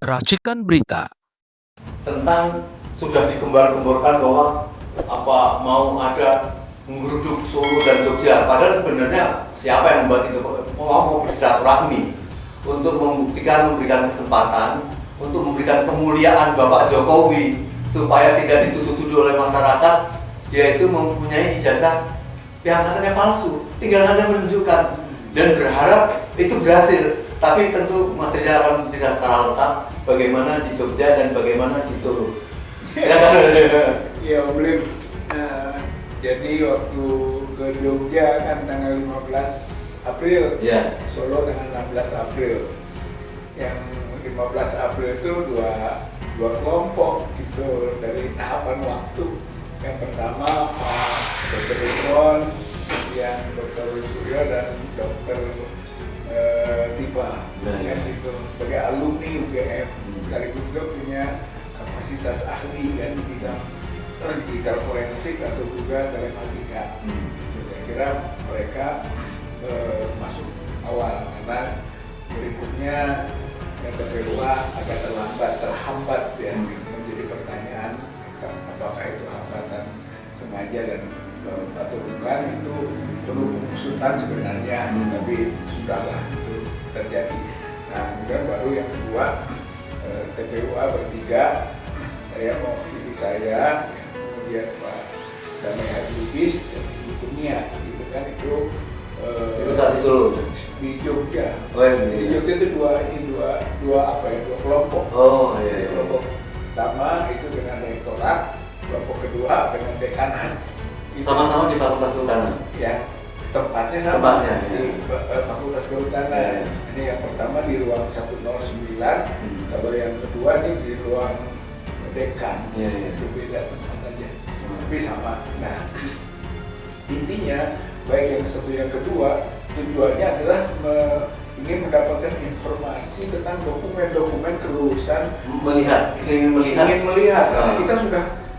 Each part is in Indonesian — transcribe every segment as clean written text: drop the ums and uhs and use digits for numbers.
Racikan berita. Tentang sudah digembar-gemborkan bahwa apa mau ada menggeruduk Solo dan Jogja, padahal sebenarnya siapa yang membuat itu? Mau bersilaturahmi untuk memberikan kesempatan untuk memberikan kemuliaan Bapak Jokowi supaya tidak dituduh-tuduh oleh masyarakat dia itu mempunyai ijazah yang katanya palsu, tinggal Anda menunjukkan dan berharap itu berhasil. Tapi tentu Mas Rizal akan cerita secara lengkap bagaimana di Jogja dan bagaimana di Solo. Ya, Blim. Jadi waktu ke Jogja kan tanggal 15 April, Ya. Solo tanggal 16 April. Yang 15 April itu dua kelompok gitu dari tahapan waktu. Yang pertama Pak Dr. Ridwan, kemudian Dr. Suryo dan Dr. Tiba, kan gitu sebagai alumni UGM, sekaligus juga punya kapasitas ahli dan di bidang digital forensik atau juga telematika. Saya kira mereka masuk awal karena berikutnya yang kedua agak terhambat ya, menjadi pertanyaan apakah itu hambatan sengaja dan atau bukan, itu perlu pengusutan sebenarnya, tapi sudahlah itu terjadi. Nah, kemudian baru yang kedua TPUA bertiga, saya mewakili saya, kemudian Pak Damai Hadlubis dan Ibu Kurnia, gitu kan, itu saat di Solo, di Jogja. di Jogja itu dua kelompok. Oh iya. Kelompok pertama itu dengan rektorat, kelompok kedua dengan dekanat. Sama-sama di Fakultas Kehutanan. Ya, tempatnya sama di Fakultas Kehutanan. Ya. Ini yang pertama di ruang 109, kalau yang kedua ini di ruang dekan. Ya. Itu beda tempat aja, tapi sama. Nah, intinya baik yang satu yang kedua tujuannya adalah ingin mendapatkan informasi tentang dokumen-dokumen kelulusan, ingin melihat karena kita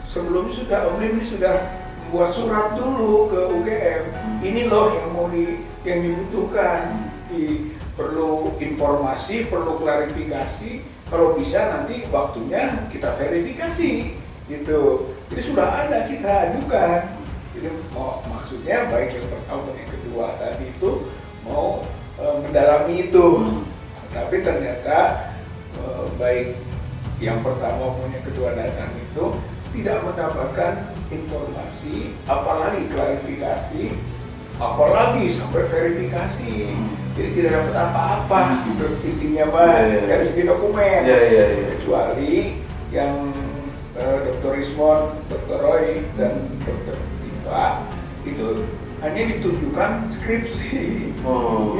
sebelumnya Om Lim sudah buat surat dulu ke UGM. Ini loh yang dibutuhkan, perlu informasi, perlu klarifikasi, kalau bisa nanti waktunya kita verifikasi gitu. Jadi sudah ada, kita ajukan. Jadi maksudnya baik yang pertama dan yang kedua tadi itu mau mendalami itu. Tapi ternyata baik yang pertama maupun yang kedua datang itu tidak mendapatkan informasi, apalagi klarifikasi, apalagi sampai verifikasi. Jadi tidak dapat apa-apa gitu intinya dari segi dokumen. Kecuali yang Dr. Rismon, Dr. Roy dan Dr. Tiba itu hanya ditujukan skripsi.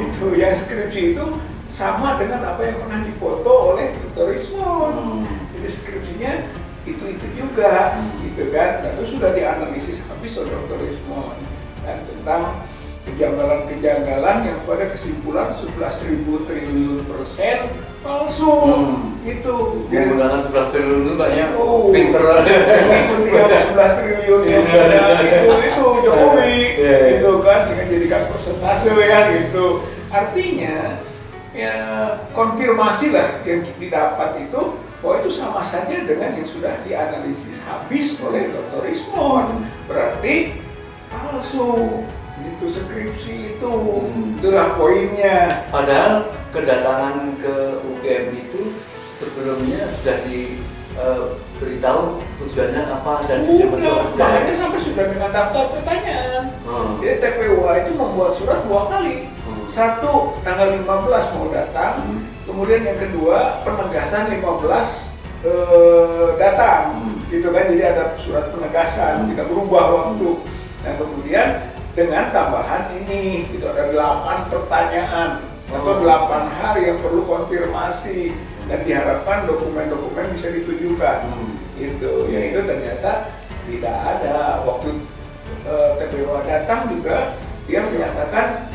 Itu yang skripsi itu sama dengan apa yang pernah difoto oleh Dr. Rismon. Jadi skripsinya itu juga, gitu kan. Dan itu sudah dianalisis habis oleh Dr. Rismon dan tentang kejanggalan yang pada kesimpulan 11.000 triliun persen palsu. Itu menggunakan 11 triliun itu banyak pinter mengikuti 11 triliun yang itu Jokowi itu kan, sehingga jadikan persentase ya gitu. Artinya ya konfirmasi lah yang didapat itu bahwa itu sama saja dengan yang sudah dianalisis habis oleh Dr. Rismon, berarti palsu. Itu skripsi itulah poinnya. Padahal kedatangan ke UGM itu sebelumnya sudah diberitahu tujuannya apa dan makanya sampai sudah dengan daftar pertanyaan. Jadi TPUA itu membuat surat 2 kali. Satu tanggal 15 mau datang, kemudian yang kedua penegasan 15 datang. Gitu kan, jadi ada surat penegasan, tidak berubah waktu. Nah, kemudian dengan tambahan ini, itu ada 8 pertanyaan atau 8 hal yang perlu konfirmasi dan diharapkan dokumen-dokumen bisa ditujukan. Itu ternyata tidak ada. Waktu TPUA datang juga dia menyatakan,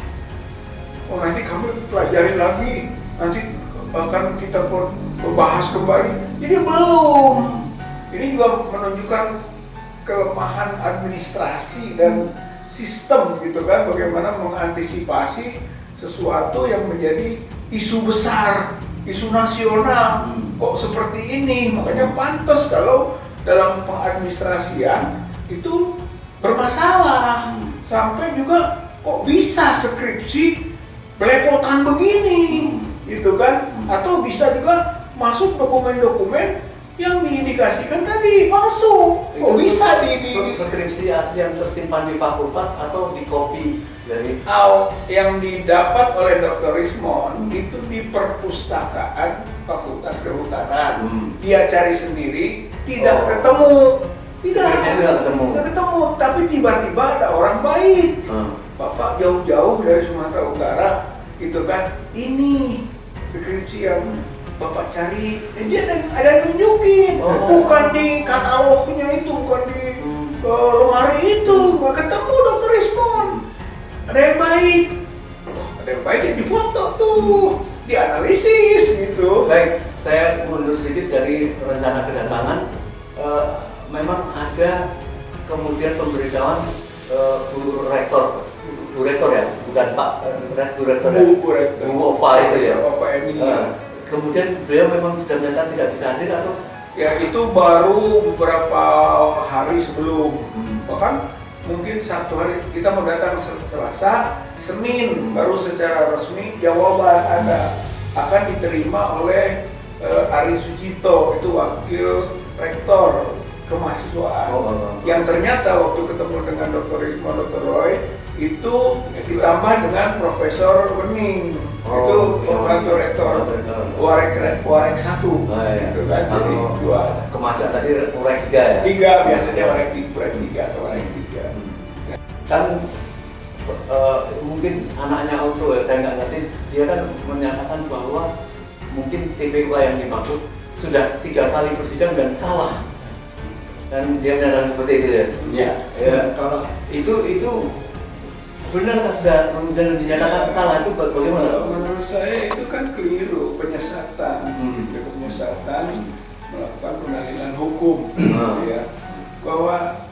nanti kami pelajari lagi, nanti akan kita bahas kembali. Jadi belum. Ini juga menunjukkan kelemahan administrasi dan sistem gitu kan, bagaimana mengantisipasi sesuatu yang menjadi isu besar isu nasional kok seperti ini, makanya pantas kalau dalam pengadministrasian itu bermasalah sampai juga kok bisa skripsi belepotan begini gitu kan, atau bisa juga masuk dokumen-dokumen yang diindikasikan tadi masuk, kok bisa di skripsi asli yang tersimpan di fakultas atau di copy dari yang didapat oleh Dr. Rismond itu di perpustakaan Fakultas Kehutanan. Dia cari sendiri, tidak ketemu. Tidak ketemu, tapi tiba-tiba ada orang baik. Bapak jauh-jauh dari Sumatera Utara, itu kan, ini skripsi yang Bapak cari, dia ada nunjukin, bukan di katalognya itu, bukan di lemari itu, nggak ketemu Dr. Rismond. Ada yang baik, ada yang baik yang difoto tuh, dianalisis gitu. Baik, saya mundur sedikit dari rencana kedatangan. Memang ada kemudian pemberitahuan Bu Rektor ya, bukan Pak Bu Rektor ya, Bu Opa itu ya. Opa Emilia. Kemudian beliau memang sudah menyatakan tidak bisa hadir atau? Ya itu baru beberapa hari sebelum, bahkan mungkin satu hari kita mau datang Selasa, Senin baru secara resmi jawaban akan diterima oleh Ari Sucito, itu wakil rektor kemahasiswaan. Yang ternyata waktu ketemu dengan Dr. Rismond, Dr. Roy itu ditambah dengan Profesor Wening, itu wakil rektor Warek 1, gitu kan. Jadi dua kemahasiswaan tadi Warek 3 ya? 3 biasanya Warek 3 atau Warek 3. Kan mungkin anaknya Oso ya, saya nggak ngerti, dia kan menyatakan bahwa mungkin TPUA yang dimaksud sudah 3 kali bersidang dan kalah, dan dia menyatakan seperti itu ya. Ya, kalau itu benar sudah dinyatakan kalah, itu bagaimana? Menurut saya itu kan keliru, penyesatan, penyesatan melakukan pengadilan hukum, ya, bahwa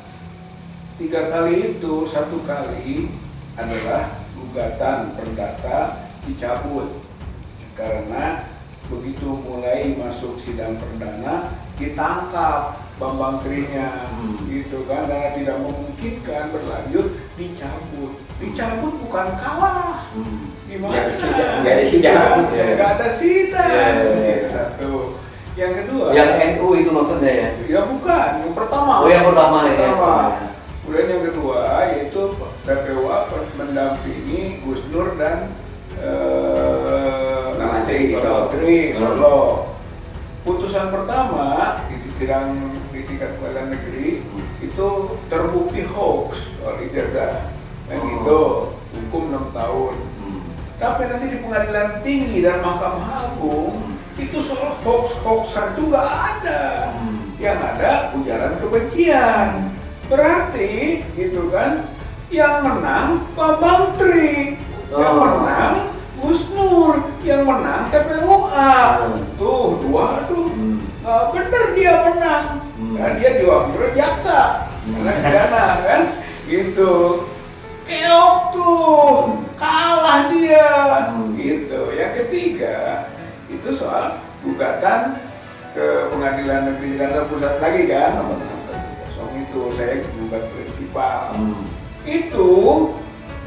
3 kali itu, 1 kali adalah gugatan perdata dicabut karena begitu mulai masuk sidang perdana ditangkap Bambang Krinya, gitu kan, karena tidak memungkinkan berlanjut, dicabut bukan kalah, gimana? Nggak ada sidang. Nggak ada sidang. Satu. Yang kedua. Yang NU itu maksudnya ya? Ya bukan, yang pertama. Oh yang pertama ya. Kemudian yang kedua yaitu PPUA mendampingi Gus Nur dan Tri di Solo. Putusan pertama itu di tingkat pengadilan negeri itu terbukti hoax soal ijazah, yang itu hukum 6 tahun. Tapi nanti di pengadilan tinggi dan Mahkamah Agung itu soal hoaxan itu nggak ada. Yang ada ujaran kebencian. Berarti gitu kan, yang menang Bambang Tri, yang menang Gus Nur, yang menang TPUA. Tuh 2 tuh. Bener dia menang. Nah, dia diwakili jaksa. Pidana kan? Gitu. Keok tuh. Kalah dia. Gitu. Yang ketiga itu soal gugatan ke Pengadilan Negeri Jakarta Pusat lagi kan, nomor 610 itu saya gugat prinsipal. Itu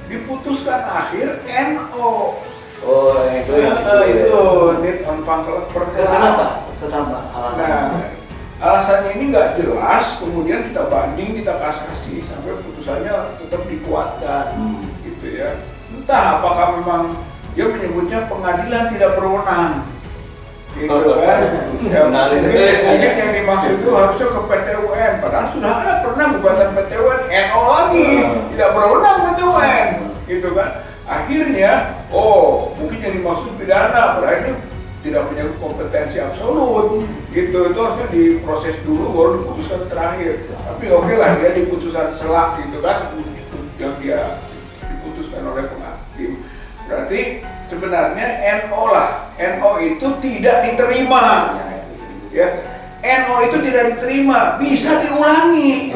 diputuskan akhir NO. Oh, itu need on functional kenapa alasannya? Nah, alasannya ini nggak jelas, kemudian kita banding, kita kasasi sampai putusannya tetap dikuatkan, gitu ya. Entah apakah memang dia menyebutnya pengadilan tidak berwenang, gitu kan? Ya, mungkin yang dimaksud itu harusnya ke PT UN, padahal sudah ada pernah gugatan PT UN NO lagi, tidak berwenang PT UN, gitu kan? Akhirnya, mungkin yang dimaksud pidana, berarti tidak punya kompetensi absolut, gitu. Itu harusnya diproses dulu baru diputuskan terakhir. Tapi oke lah, dia diputusan selak, gitu kan, yang dia diputuskan oleh penghakim. Berarti sebenarnya NO lah, NO itu tidak diterima, ya. NO itu tidak diterima, bisa diulangi.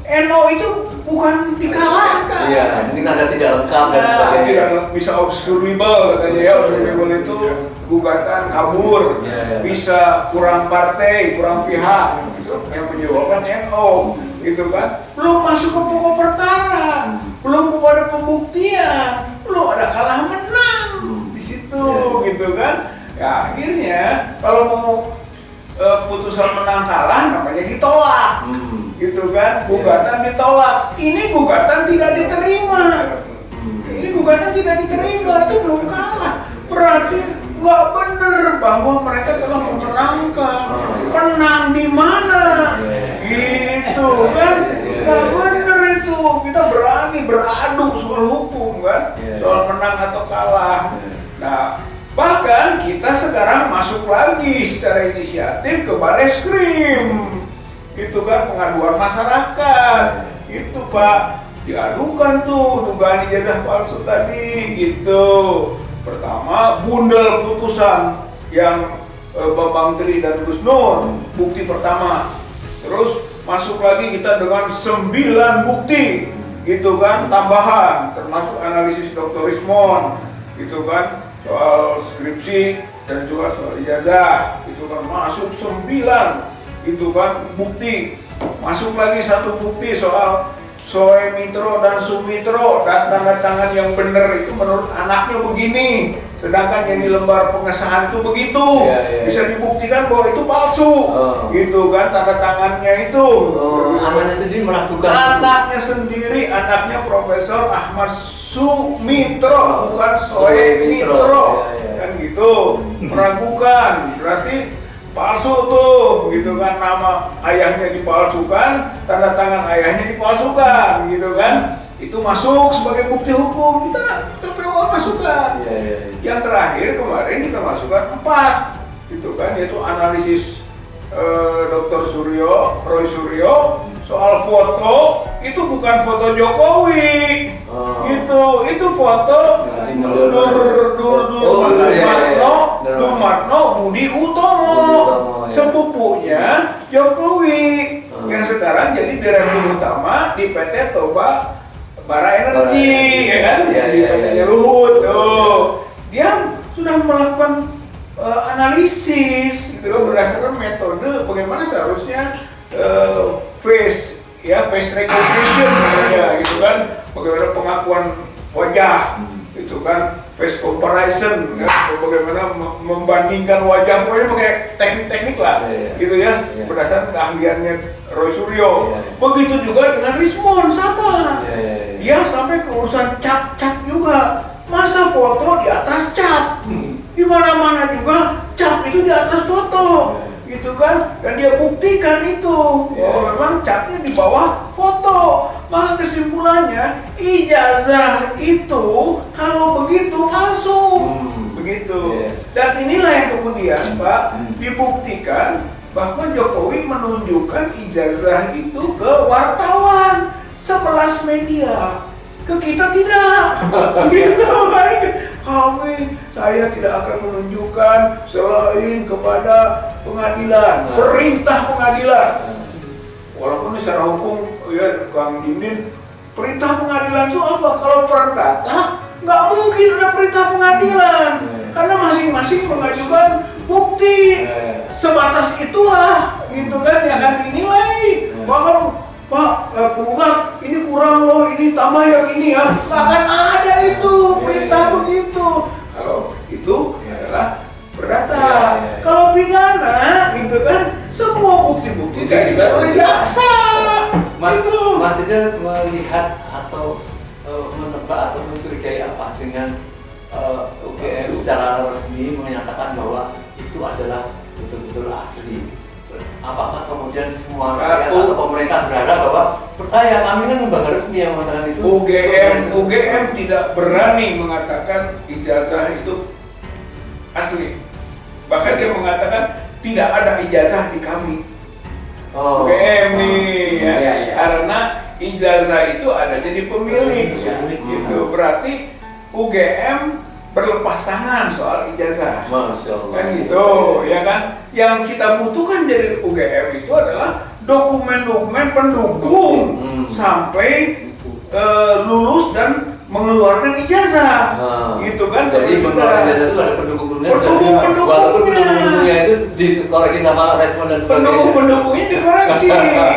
NO itu bukan dikalahkan. Iya, mungkin ada tidak lengkap dan sebagainya. Tidak bisa obscurable katanya ya, obscurable itu gugatan kabur, bisa kurang partai, kurang pihak, itu yang menjawabkan NO, gitu kan. Belum masuk ke pokok perkara, belum kepada pembuktian, belum ada kalah menang di situ, gitu kan. Ya akhirnya kalau mau putusan menang kalah namanya ditolak, gitu kan. Gugatan ditolak, ini gugatan tidak diterima. Ini gugatan tidak diterima, itu belum kalah. Berarti nggak benar bahwa mereka telah memenangkan. Menang di mana? Gitu kan? Nggak benar itu. Kita berani beradu soal hukum kan, soal menang atau kalah. Nah, bahkan kita sekarang masuk lagi secara inisiatif ke Bareskrim. Itu kan pengaduan masyarakat. Itu Pak, diadukan tuh dugaan ijazah palsu tadi gitu. Pertama, bundel putusan yang Bambang Tri dan Gus Nur, bukti pertama. Terus masuk lagi kita dengan 9 bukti, gitu kan, tambahan, termasuk analisis Dr. Rismon, gitu kan, soal skripsi dan juga soal ijazah, gitu kan, masuk 9, gitu kan, bukti. Masuk lagi 1 bukti soal Soe Mitro dan Sumitro dan tanda tangan yang benar itu menurut anaknya begini, sedangkan yang di lembar pengesahan itu begitu, bisa dibuktikan bahwa itu palsu, gitu kan, tanda tangannya itu. Anaknya sendiri meragukan. Anaknya sendiri, anaknya Profesor Ahmad Sumitro, bukan Soe Mitro, kan gitu, meragukan, berarti palsu tuh, gitu kan, nama ayahnya dipalsukan, tanda tangan ayahnya dipalsukan, gitu kan, itu masuk sebagai bukti hukum, kita PO masukkan. Yang terakhir kemarin kita masukkan 4, gitu kan, yaitu analisis Dr. Roy Suryo soal foto, itu bukan foto Jokowi, itu foto Durmatno Budi Utomo, sepupunya Jokowi, yang sekarang jadi direktur utama di PT Toba Bara Energi, ya kan, di PT Luhut tuh. Dia sudah melakukan analisis, gitu kan, berdasarkan metode bagaimana seharusnya face recognition namanya, gitu kan, bagaimana pengakuan wajah, gitu kan, face comparison, ya, bagaimana membandingkan wajah, pokoknya pakai teknik-teknik lah, gitu ya, berdasarkan keahliannya Roy Suryo. Begitu juga dengan Rismon, sama, dia sampai ke urusan cap juga, masa foto di atas cap, di mana-mana juga cap itu di atas foto, gitu kan, dan dia buktikan itu bahwa memang capnya di bawah foto. Maka kesimpulannya ijazah itu kalau begitu palsu, begitu. Dan inilah yang kemudian Pak dibuktikan bahwa Jokowi menunjukkan ijazah itu ke wartawan 11 media, ke kita tidak, begitu. Saya tidak akan menunjukkan selain kepada pengadilan, perintah pengadilan. Walaupun secara hukum, ya Kang Dindin, perintah pengadilan itu apa? Kalau perdata, nggak mungkin ada perintah pengadilan, karena masing-masing mengajukan bukti. Sebatas itulah, gitu kan, yang akan dinilai. Bahkan Pak penggugat ini kurang loh, ini tambah yang ini ya, nggak akan ada itu perintah begitu. Kalau itu adalah perdata. Kalau pidana, gitu kan, semua bukti-bukti diajukan oleh jaksa. Maksudnya melihat atau menebak atau mencurigai apa dengan UGM secara resmi menyatakan bahwa itu adalah betul-betul asli. Apakah kemudian semua rakyat atau pemerintah berharap bahwa percaya kami kan lembaga resmi yang mengatakan itu? UGM tidak berani mengatakan ijazah itu asli. Bahkan dia mengatakan tidak ada ijazah di kami. UGM nih, karena ijazah itu adanya di pemilik, gitu. Berarti UGM berlepas tangan soal ijazah, kan gitu, ya kan? Yang kita butuhkan dari UGM itu adalah dokumen-dokumen pendukung sampai lulus dan mengeluarkan ijazah, gitu kan? Jadi mengeluarkan ijazah itu ada pendukung-pendukungnya. Pendukung-pendukungnya. Walaupun pendukung-pendukungnya itu dikoreksi sama respon dan sebagainya. Pendukung-pendukungnya dikoreksi,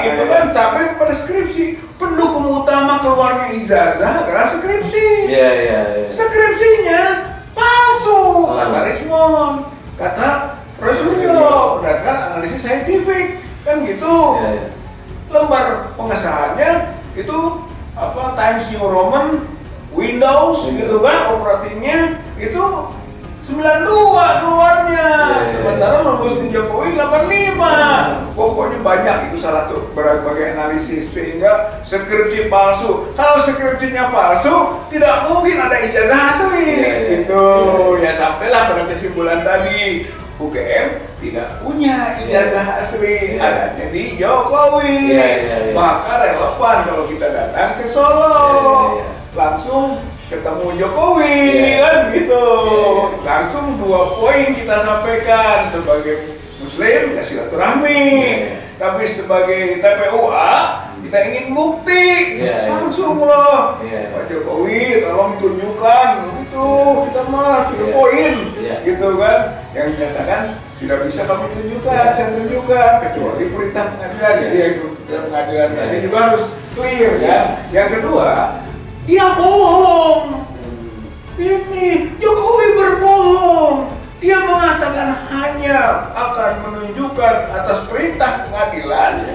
gitu kan? Sampai kepada skripsi. Pendukung utama keluarnya ijazah adalah skripsi. Iya. Skripsinya palsu, kata Rismond, kata Suryo, berdasarkan analisis saintifik, kan gitu. Iya. Lembar pengesahannya itu Times New Roman, Windows, gitu kan, operatingnya itu 92 keluarnya. Sementara lulus di Jokowi 85. Pokoknya banyak itu salah tuh berbagai analisis sehingga skripsi palsu. Kalau skripsinya palsu, tidak mungkin ada ijazah asli. Gitu. Ya sampailah pada kesimpulan tadi. UGM tidak punya ijazah asli, adanya di Jokowi. Maka relevan kalau kita datang ke Solo, langsung ketemu Jokowi, kan gitu. Langsung 2 poin kita sampaikan sebagai Muslim ya silaturahmi, tapi sebagai TPUA kita ingin bukti, langsung loh. Pak Jokowi tolong tunjukkan, gitu kita mah 3 poin, gitu kan. Yang dinyatakan tidak bisa kami tunjukkan, saya tunjukkan kecuali perintah pengadilan. Jadi yang pengadilan tadi juga harus clear kan. Yang kedua, dia bohong. Ini Jokowi berbohong. Dia mengatakan hanya akan menunjukkan atas perintah pengadilan.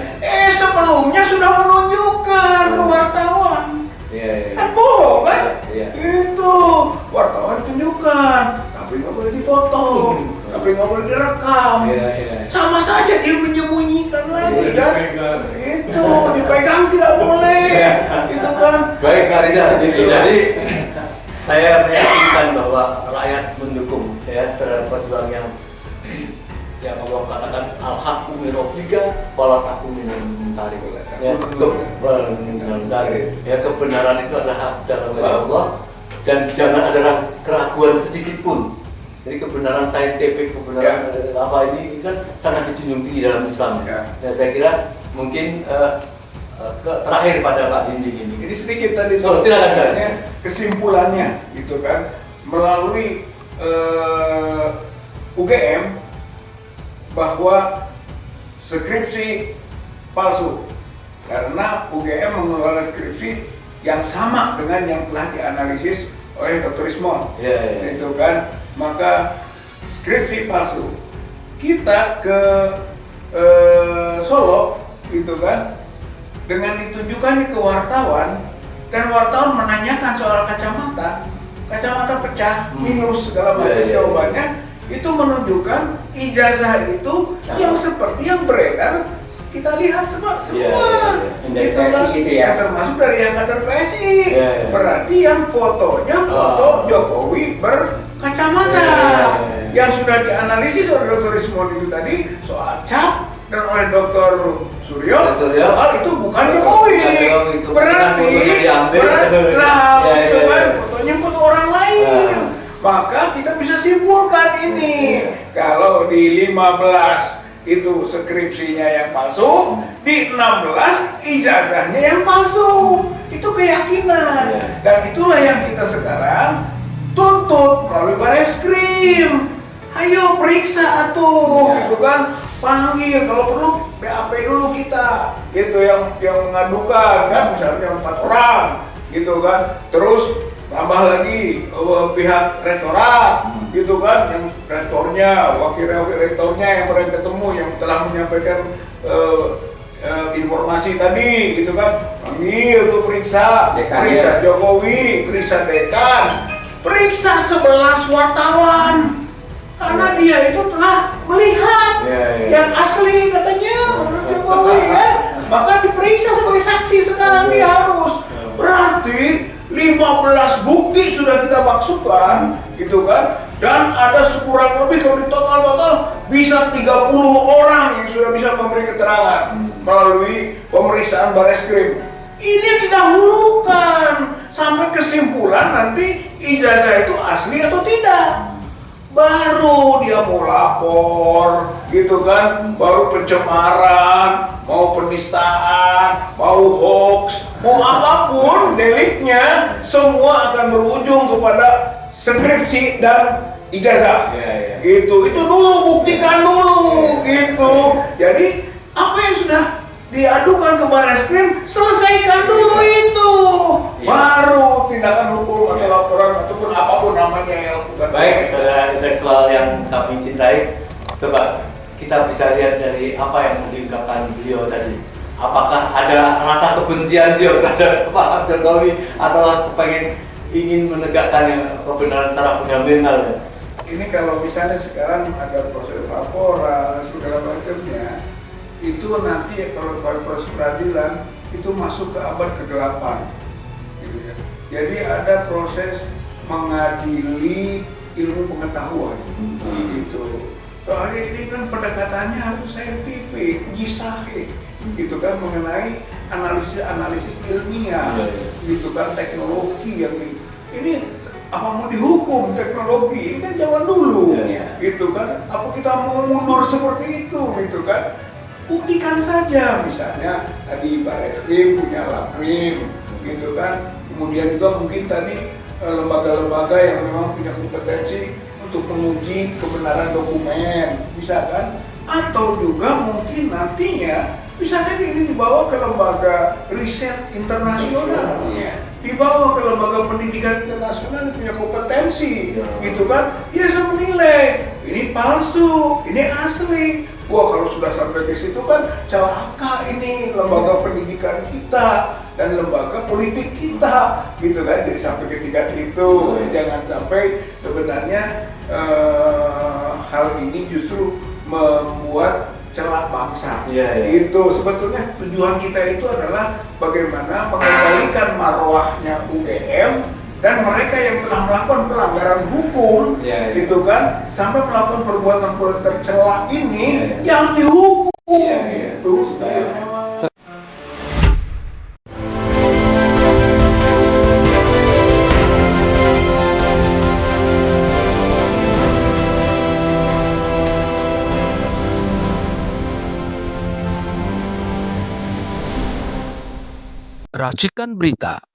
Sebelumnya sudah menunjukkan ke wartawan. Kan bohong kan? Itu wartawan tunjukkan, tapi nggak boleh difoto, tapi nggak boleh direkam. Sama saja dia menyembunyikan lagi kan? Itu dipegang tidak boleh. Itu kan? Baik Kak Rizal. Jadi saya meyakinkan bahwa rakyat mendukung terhadap perjuangan yang Allah katakan al-haqqu min rabbika wala takun minal mumtarin. Kebenaran itu adalah hak dari Allah dan jangan ada keraguan sedikit pun. Jadi kebenaran saintifik, kebenaran apa ini kan sangat dijunjung tinggi dalam Islam. Dan saya kira mungkin terakhir pada Pak Dinding ini. Jadi sedikit tadi silakan. Kesimpulannya gitu kan, melalui UGM bahwa skripsi palsu karena UGM mengeluarkan skripsi yang sama dengan yang telah dianalisis oleh Dr. Rismond, itu kan, maka skripsi palsu. Kita ke Solo, gitu kan, dengan ditunjukkan ke wartawan dan wartawan menanyakan soal kacamata pecah, minus segala macam jawabannya, itu menunjukkan ijazah itu yang seperti yang beredar kita lihat semua. Dari Itu PSI kan, gitu ya. termasuk dari yang kader PSI. Berarti yang fotonya foto Jokowi berkacamata. Yang sudah dianalisis oleh Dr. Rismond itu tadi soal cap dan oleh Dr. Suryo soal itu bukan Jokowi. Berarti itu kan fotonya foto orang lain. Maka kita bisa simpulkan ini, kalau di 15 itu skripsinya yang palsu, di 16 ijazahnya yang palsu. Itu keyakinan. Dan itulah yang kita sekarang tuntut melalui Bareskrim. Ayo periksa gitu kan, panggil kalau perlu BAP dulu kita, gitu yang mengadukan kan, misalnya 4 orang, gitu kan. Terus tambah lagi pihak rektorat, gitu kan, yang rektornya, wakil rektornya yang pernah ketemu, yang telah menyampaikan informasi tadi, gitu kan, panggil tuh periksa Jokowi, periksa dekan, periksa 11 wartawan, karena dia itu telah melihat yang asli katanya menurut Jokowi kan, maka diperiksa sebagai saksi sekarang dia harus. Berarti 15 bukti sudah kita maksudkan, gitu kan, dan ada kurang lebih kalau di total bisa 30 orang yang sudah bisa memberi keterangan melalui pemeriksaan Bareskrim. Ini didahulukan sampai kesimpulan nanti ijazah itu asli atau tidak. baru dia mau lapor, gitu kan, baru pencemaran, mau penistaan, mau hoax, mau apapun deliknya, semua akan berujung kepada skripsi dan ijazah. Gitu, itu dulu, buktikan dulu, gitu. Jadi apa yang sudah diadukan ke Barreskrim, selesaikan dulu itu, baru tindakan hukum atau laporan ataupun apapun namanya yang lakukan. Baik, saudara intelektual yang kami cintai, coba kita bisa lihat dari apa yang diungkapkan beliau tadi. Apakah ada rasa kebencian beliau terhadap Pak Jokowi atau ingin menegakkan kebenaran secara fundamental? Ini kalau misalnya sekarang ada proses laporan segala macamnya, itu nanti kalau pada proses peradilan itu masuk ke abad ke-8, gitu ya. Jadi ada proses mengadili ilmu pengetahuan, gitu. Soalnya ini kan pendekatannya harus saintifik, uji sahih, gitu kan, mengenai analisis ilmiah, gitu kan, teknologi yang ini apa mau dihukum teknologi ini kan zaman dulu, gitu kan. Apa kita mau mundur seperti itu, gitu kan? Buktikan saja, misalnya tadi Barreskrim punya Laprim, gitu kan. Kemudian juga mungkin tadi lembaga-lembaga yang memang punya kompetensi untuk menguji kebenaran dokumen, bisa kan? Atau juga mungkin nantinya bisa saja ini dibawa ke lembaga riset internasional, dibawa ke lembaga pendidikan internasional yang punya kompetensi, gitu kan? Dia bisa menilai ini palsu, ini asli. Wah, kalau sudah sampai ke situ kan celaka ini lembaga pendidikan kita dan lembaga politik kita, gitu kan. Jadi sampai ke tingkat itu, jangan sampai sebenarnya hal ini justru membuat celak bangsa. Itu sebetulnya tujuan kita itu adalah bagaimana mengembalikan marwahnya UGM dan mereka yang telah melakukan pelanggaran hukum, gitu kan, sampai melakukan perbuatan tercela ini yang dihukum. Itu Racikan Berita